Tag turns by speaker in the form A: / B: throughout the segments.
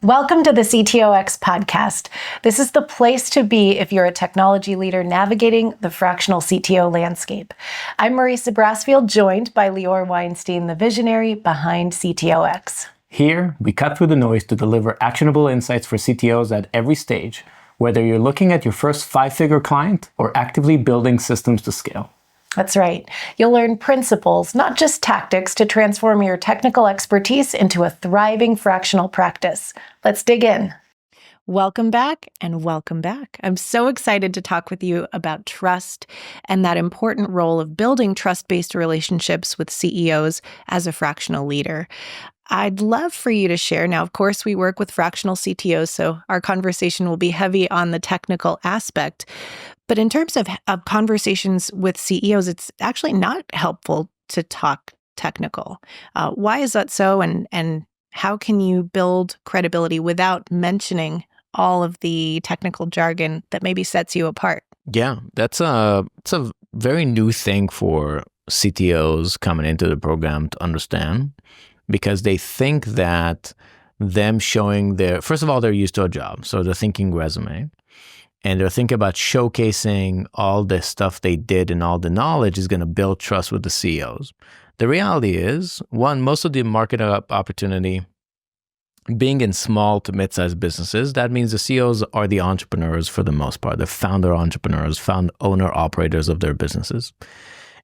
A: Welcome to the CTOX podcast. This is the place to be if you're a technology leader navigating the fractional CTO landscape. I'm Marisa Brassfield, joined by Lior Weinstein, the visionary behind CTOX.
B: Here, we cut through the noise to deliver actionable insights for CTOs at every stage, whether you're looking at your first five-figure client or actively building systems to scale.
A: That's right. You'll learn principles, not just tactics, to transform your technical expertise into a thriving fractional practice. Let's dig in. Welcome back and welcome back. I'm so excited to talk with you about trust and that important role of building trust-based relationships with CEOs as a fractional leader. I'd love for you to share. Now, of course, we work with fractional CTOs, so our conversation will be heavy on the technical aspect. But in terms of conversations with CEOs, it's actually not helpful to talk technical. Why is that so? And how can you build credibility without mentioning all of the technical jargon that maybe sets you apart?
C: Yeah, it's a very new thing for CTOs coming into the program to understand, because they think that them showing first of all, they're used to a job. So they're thinking resume, and they're thinking about showcasing all the stuff they did and all the knowledge is going to build trust with the CEOs. The reality is, one, most of the market opportunity being in small to mid-sized businesses, that means the CEOs are the entrepreneurs for the most part. They're founder entrepreneurs, owner operators of their businesses.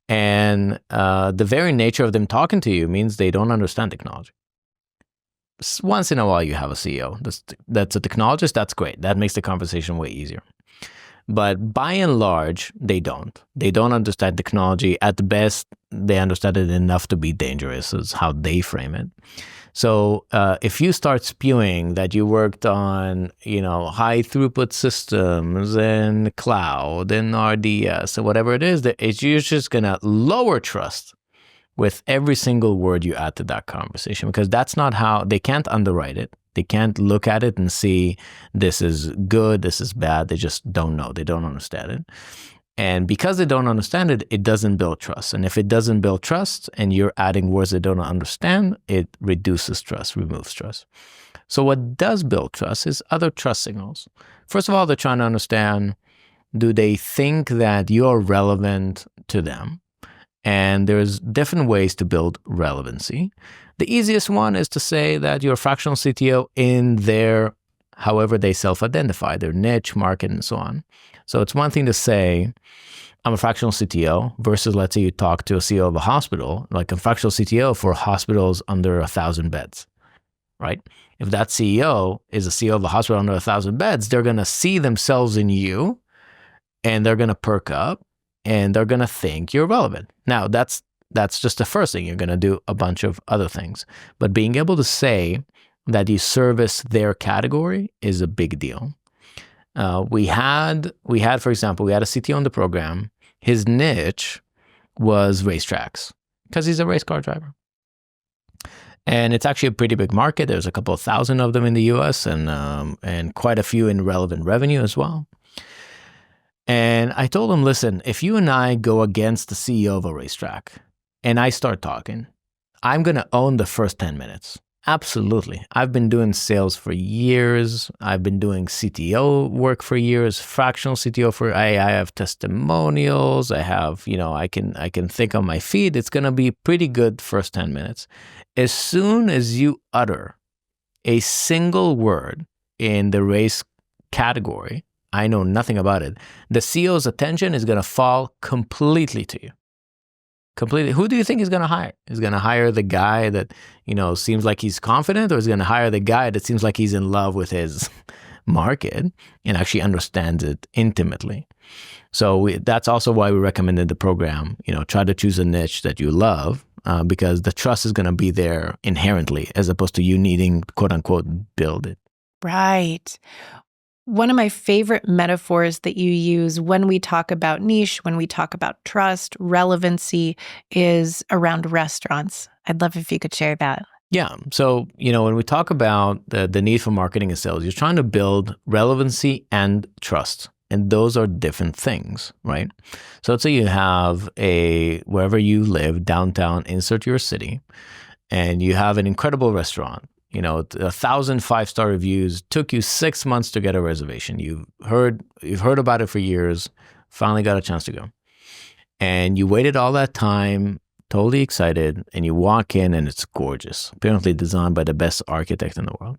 C: And the very nature of them talking to you means they don't understand technology. Once in a while, you have a CEO that's a technologist. That's great. That makes the conversation way easier. But by and large, they don't. They don't understand technology. At the best, they understand it enough to be dangerous, is how they frame it. So if you start spewing that you worked on, high throughput systems and cloud and RDS or whatever it is, you're just going to lower trust with every single word you add to that conversation, because that's not how they can't underwrite it. They can't look at it and see this is good, this is bad. They just don't know. They don't understand it. And because they don't understand it, it doesn't build trust. And if it doesn't build trust and you're adding words they don't understand, it reduces trust, removes trust. So what does build trust is other trust signals. First of all, they're trying to understand, do they think that you're relevant to them? And there's different ways to build relevancy. The easiest one is to say that you're a fractional CTO in their, however they self-identify, their niche, market, and so on. So it's one thing to say, I'm a fractional CTO, versus let's say you talk to a CEO of a hospital, like a fractional CTO for hospitals under 1,000 beds, right? If that CEO is a CEO of a hospital under 1,000 beds, they're going to see themselves in you, and they're going to perk up, and they're going to think you're relevant. Now, that's just the first thing. You're going to do a bunch of other things. But being able to say that you service their category is a big deal. We had, for example, we had a CTO in the program. His niche was racetracks, because he's a race car driver. And it's actually a pretty big market. There's a couple of thousand of them in the US and quite a few in relevant revenue as well. And I told him, listen, if you and I go against the CEO of a racetrack and I start talking, I'm going to own the first 10 minutes. Absolutely. I've been doing sales for years. I've been doing CTO work for years, fractional CTO I have testimonials. I have, I can think on my feet. It's going to be pretty good first 10 minutes. As soon as you utter a single word in the race category, I know nothing about it, the CEO's attention is going to fall completely to you. Completely. Who do you think he's going to hire? He's going to hire the guy that, seems like he's confident, or is going to hire the guy that seems like he's in love with his market and actually understands it intimately? So that's also why we recommended the program, try to choose a niche that you love, because the trust is going to be there inherently, as opposed to you needing, quote unquote, build it.
A: Right. One of my favorite metaphors that you use when we talk about niche, when we talk about trust, relevancy, is around restaurants. I'd love if you could share that.
C: Yeah. So, when we talk about the need for marketing and sales, you're trying to build relevancy and trust. And those are different things, right? So let's say you have wherever you live, downtown, insert your city, and you have an incredible restaurant. 1,000 5-star reviews, took you 6 months to get a reservation. You've heard about it for years, finally got a chance to go. And you waited all that time, totally excited, and you walk in and it's gorgeous, apparently designed by the best architect in the world.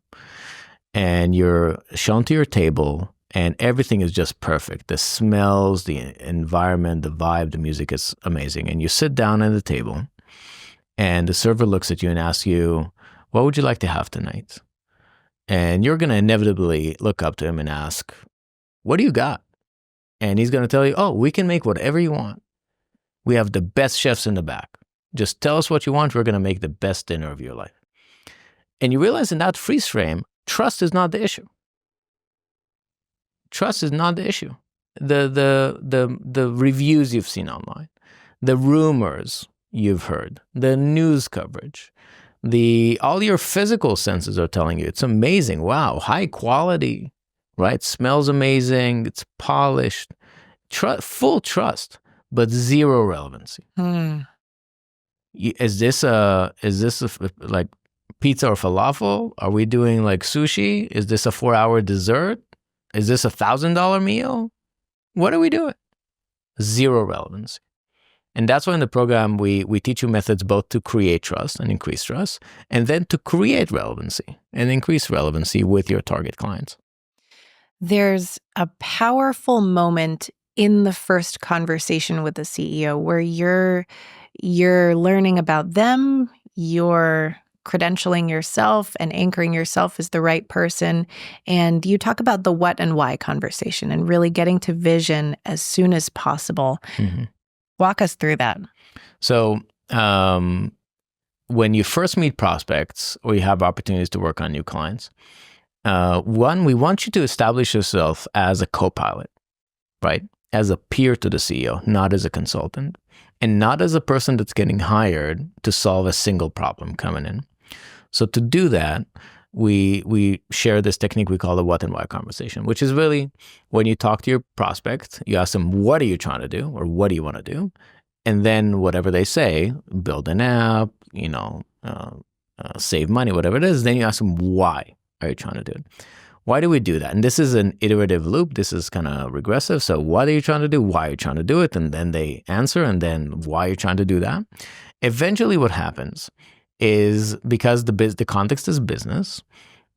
C: And you're shown to your table and everything is just perfect. The smells, the environment, the vibe, the music is amazing. And you sit down at the table and the server looks at you and asks you, what would you like to have tonight? And you're going to inevitably look up to him and ask, what do you got? And he's going to tell you, oh, we can make whatever you want. We have the best chefs in the back. Just tell us what you want. We're going to make the best dinner of your life. And you realize in that freeze frame, trust is not the issue. Trust is not the issue. The reviews you've seen online, the rumors you've heard, the news coverage, all your physical senses are telling you it's amazing. Wow, high quality, right? Smells amazing. It's polished. Full trust, but zero relevancy. Is this like pizza or falafel? Are we doing like sushi? Is this a 4-hour dessert? Is this $1,000 meal? What are we doing? Zero relevancy. And that's why in the program, we teach you methods both to create trust and increase trust, and then to create relevancy and increase relevancy with your target clients.
A: There's a powerful moment in the first conversation with the CEO where you're learning about them, you're credentialing yourself and anchoring yourself as the right person. And you talk about the what and why conversation and really getting to vision as soon as possible. Mm-hmm. Walk us through that.
C: So when you first meet prospects or you have opportunities to work on new clients, one, we want you to establish yourself as a co-pilot, right? As a peer to the CEO, not as a consultant, and not as a person that's getting hired to solve a single problem coming in. So to do that, we share this technique we call the what and why conversation, which is really when you talk to your prospect, you ask them, what are you trying to do? Or what do you want to do? And then whatever they say, build an app, save money, whatever it is, then you ask them, why are you trying to do it? Why do we do that? And this is an iterative loop. This is kind of regressive. So what are you trying to do? Why are you trying to do it? And then they answer, and then why are you trying to do that? Eventually what happens is, because the context is business,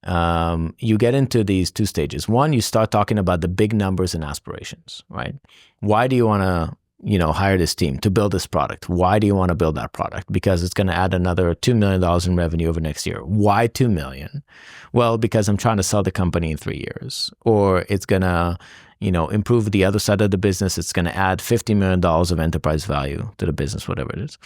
C: you get into these two stages. One, you start talking about the big numbers and aspirations, right? Why do you want to hire this team to build this product? Why do you want to build that product? Because it's going to add another $2 million in revenue over next year. Why $2 million? Well, because I'm trying to sell the company in 3 years. Or it's going to, improve the other side of the business. It's going to add $50 million of enterprise value to the business, whatever it is.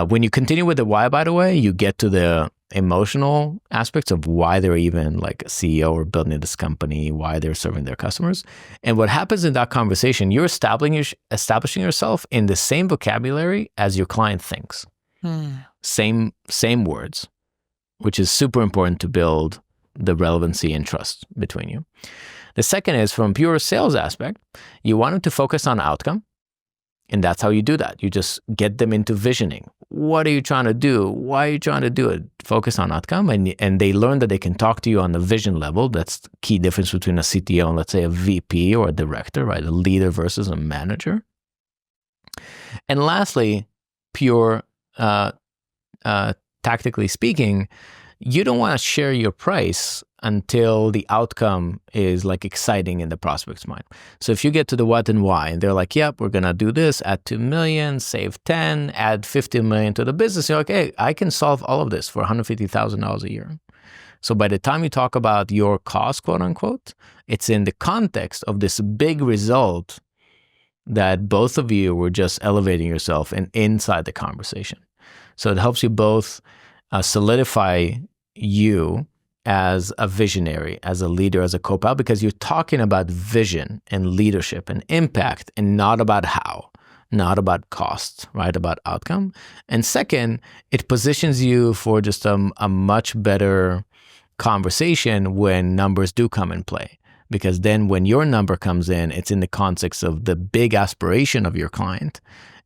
C: When you continue with the why, by the way, you get to the emotional aspects of why they're even like a CEO or building this company, why they're serving their customers. And what happens in that conversation, you're establishing yourself in the same vocabulary as your client thinks. Same words, which is super important to build the relevancy and trust between you. The second is, from pure sales aspect, you want them to focus on outcome. And that's how you do that. You just get them into visioning. What are you trying to do? Why are you trying to do it? Focus on outcome. And they learn that they can talk to you on the vision level. That's the key difference between a CTO and, let's say, a VP or a director, right? A leader versus a manager. And lastly, pure tactically speaking, you don't want to share your price until the outcome is like exciting in the prospect's mind. So if you get to the what and why, and they're like, yep, we're going to do this, add 2 million, save 10, add 50 million to the business, you're like, hey, I can solve all of this for $150,000 a year. So by the time you talk about your cost, quote unquote, it's in the context of this big result that both of you were just elevating yourself and inside the conversation. So it helps you both solidify you as a visionary, as a leader, as a co-pilot, because you're talking about vision and leadership and impact, and not about how, not about cost, right? About outcome. And second, it positions you for just a much better conversation when numbers do come in play. Because then when your number comes in, it's in the context of the big aspiration of your client,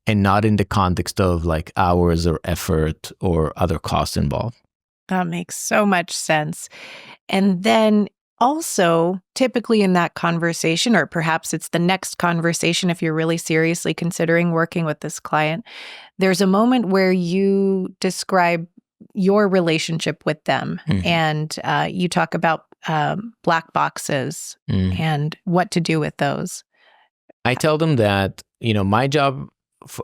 C: and not in the context of like hours or effort or other costs involved.
A: That makes so much sense. And then also, typically in that conversation, or perhaps it's the next conversation if you're really seriously considering working with this client, there's a moment where you describe your relationship with them and you talk about black boxes and what to do with those.
C: I tell them that, my job,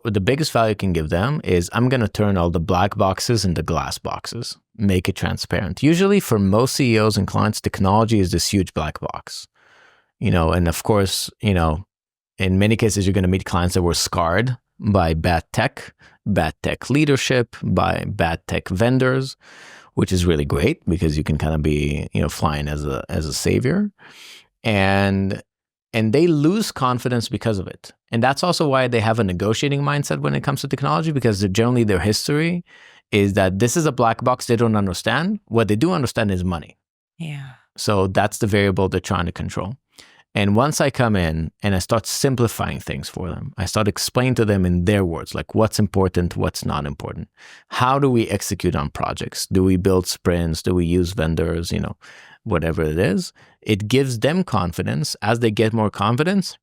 C: the biggest value I can give them is I'm going to turn all the black boxes into glass boxes, make it transparent. Usually for most CEOs and clients, technology is this huge black box, and of course, in many cases, you're going to meet clients that were scarred by bad tech leadership, by bad tech vendors, which is really great because you can kind of be, flying as a savior. And they lose confidence because of it. And that's also why they have a negotiating mindset when it comes to technology, because generally their history is that this is a black box they don't understand. What they do understand is money.
A: Yeah.
C: So that's the variable they're trying to control. And once I come in and I start simplifying things for them, I start explaining to them in their words, like what's important, what's not important. How do we execute on projects? Do we build sprints? Do we use vendors? Whatever it is, it gives them confidence. As they get more confidence,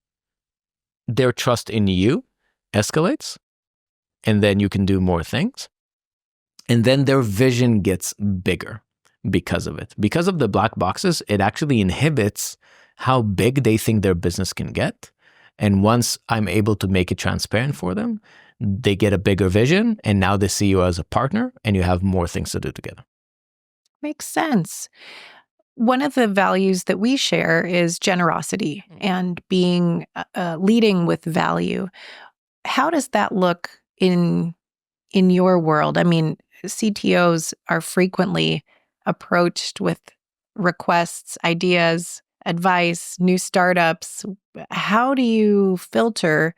C: their trust in you escalates, and then you can do more things. And then their vision gets bigger because of it. Because of the black boxes, it actually inhibits how big they think their business can get. And once I'm able to make it transparent for them, they get a bigger vision, and now they see you as a partner, and you have more things to do together.
A: Makes sense. One of the values that we share is generosity and being leading with value. How does that look in your world? I mean, CTOs are frequently approached with requests, ideas, advice, new startups. How do you filter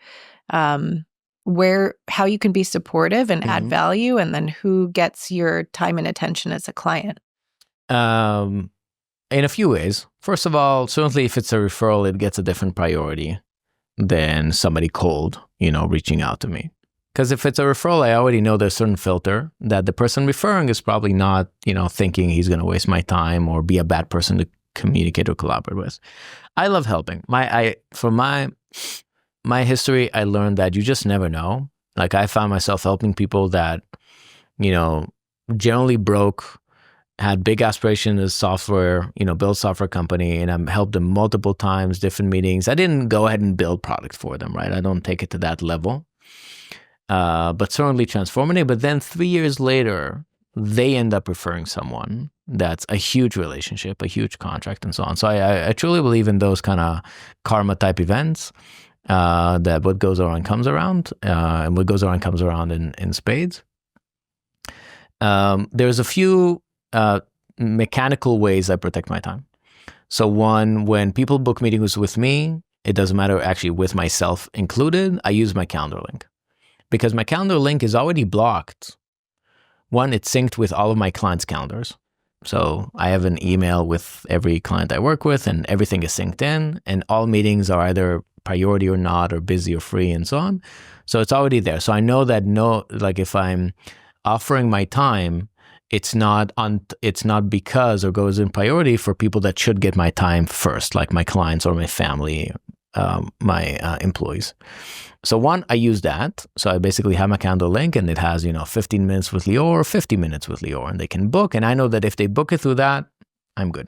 A: how you can be supportive and add value, and then who gets your time and attention as a client?
C: In a few ways. First of all, certainly if it's a referral, it gets a different priority than somebody cold, reaching out to me. Because if it's a referral, I already know there's a certain filter that the person referring is probably not, thinking he's going to waste my time or be a bad person to communicate or collaborate with. I love helping. From my history, I learned that you just never know. Like I found myself helping people that, generally broke, had big aspirations as software, build software company, and I've helped them multiple times, different meetings. I didn't go ahead and build product for them, right? I don't take it to that level, but certainly transformative. But then 3 years later, they end up referring someone that's a huge relationship, a huge contract, and so on. So I truly believe in those kind of karma type events, that what goes around comes around, and what goes around comes around in spades. There's a few mechanical ways I protect my time. So one, when people book meetings with me, it doesn't matter actually with myself included, I use my calendar link. Because my calendar link is already blocked. One, it's synced with all of my clients' calendars. So I have an email with every client I work with, and everything is synced in, and all meetings are either priority or not, or busy or free, and so on. So it's already there. So I know that if I'm offering my time, it's not because or goes in priority for people that should get my time first, like my clients or my family, my employees. So one, I use that. So I basically have my calendar link, and it has 15 minutes with Lior or 50 minutes with Lior, and they can book. And I know that if they book it through that, I'm good.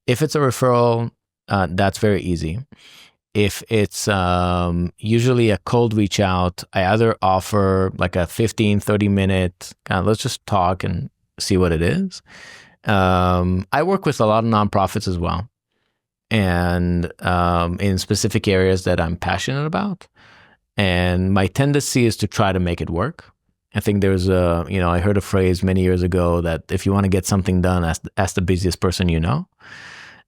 C: If it's a referral, that's very easy. If it's usually a cold reach out, I either offer like a 15, 30 minute, let's just talk and see what it is. I work with a lot of nonprofits as well, and in specific areas that I'm passionate about. And my tendency is to try to make it work. I think there's I heard a phrase many years ago that if you want to get something done, ask the busiest person you know.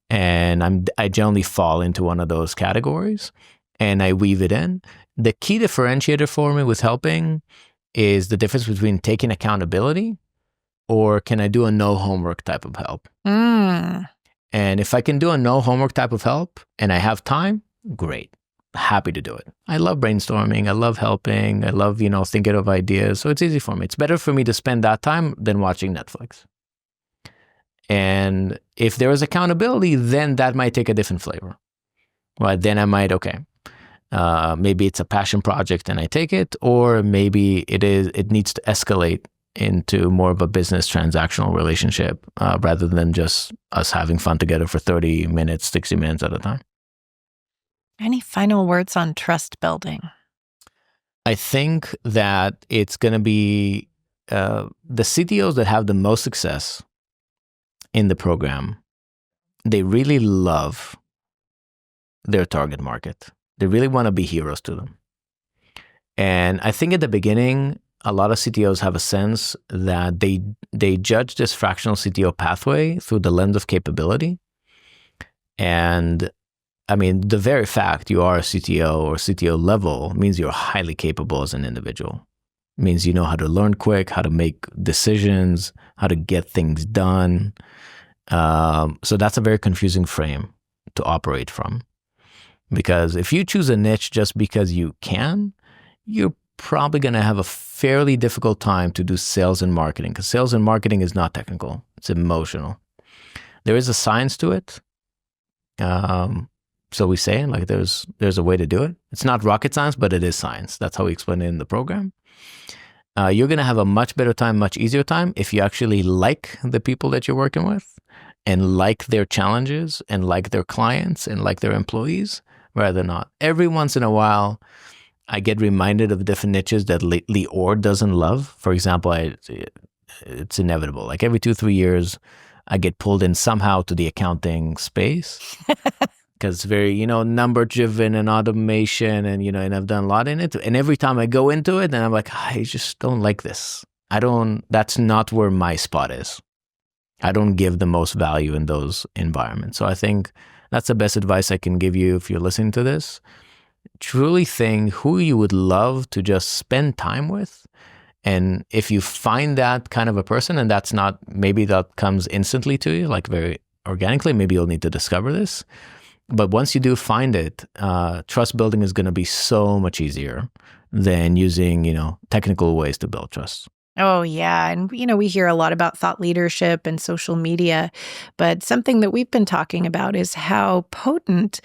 C: And I generally fall into one of those categories, and I weave it in. The key differentiator for me with helping is the difference between taking accountability or can I do a no homework type of help. And if I can do a no homework type of help and I have time, great. Happy to do it. I love brainstorming. I love helping. I love, thinking of ideas. So it's easy for me. It's better for me to spend that time than watching Netflix. And if there is accountability, then that might take a different flavor, right? Then I might, maybe it's a passion project and I take it, or maybe it needs to escalate into more of a business transactional relationship rather than just us having fun together for 30 minutes, 60 minutes at a time.
A: Any final words on trust building?
C: I think that it's going to be the CTOs that have the most success in the program. They really love their target market. They really want to be heroes to them. And I think at the beginning, a lot of CTOs have a sense that they judge this fractional CTO pathway through the lens of capability. And I mean, the very fact you are a CTO or CTO level means you're highly capable as an individual. It means you know how to learn quick, how to make decisions, how to get things done. So that's a very confusing frame to operate from. Because if you choose a niche just because you can, you're probably going to have a fairly difficult time to do sales and marketing, because sales and marketing is not technical. It's emotional. There is a science to it. So we say, like, there's a way to do it. It's not rocket science, but it is science. That's how we explain it in the program. You're going to have a much better time, much easier time if you actually like the people that you're working with and like their challenges and like their clients and like their employees, rather than not. Every once in a while, I get reminded of different niches that Lior doesn't love. For example, it's inevitable. Like every 2-3 years, I get pulled in somehow to the accounting space because it's very, number driven and automation, and and I've done a lot in it. And every time I go into it, then I'm like, I just don't like this. That's not where my spot is. I don't give the most value in those environments. So I think that's the best advice I can give you if you're listening to this. Truly think who you would love to just spend time with. And if you find that kind of a person, and maybe that comes instantly to you, like very organically, maybe you'll need to discover this. But once you do find it, trust building is going to be so much easier than using, technical ways to build trust.
A: Oh, yeah. And, we hear a lot about thought leadership and social media, but something that we've been talking about is how potent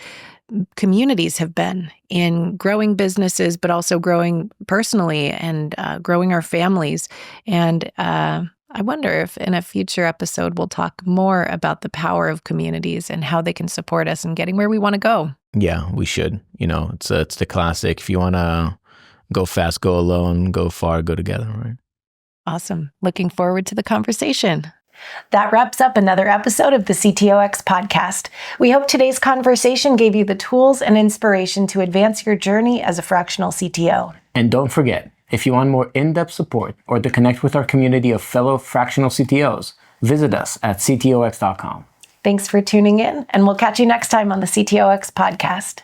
A: communities have been in growing businesses, but also growing personally and growing our families. And I wonder if in a future episode, we'll talk more about the power of communities and how they can support us in getting where we want to go.
C: Yeah, we should. It's the classic. If you want to go fast, go alone, go far, go together, right?
A: Awesome. Looking forward to the conversation. That wraps up another episode of the CTOX podcast. We hope today's conversation gave you the tools and inspiration to advance your journey as a fractional CTO.
B: And don't forget, if you want more in-depth support or to connect with our community of fellow fractional CTOs, visit us at ctox.com.
A: Thanks for tuning in, and we'll catch you next time on the CTOX podcast.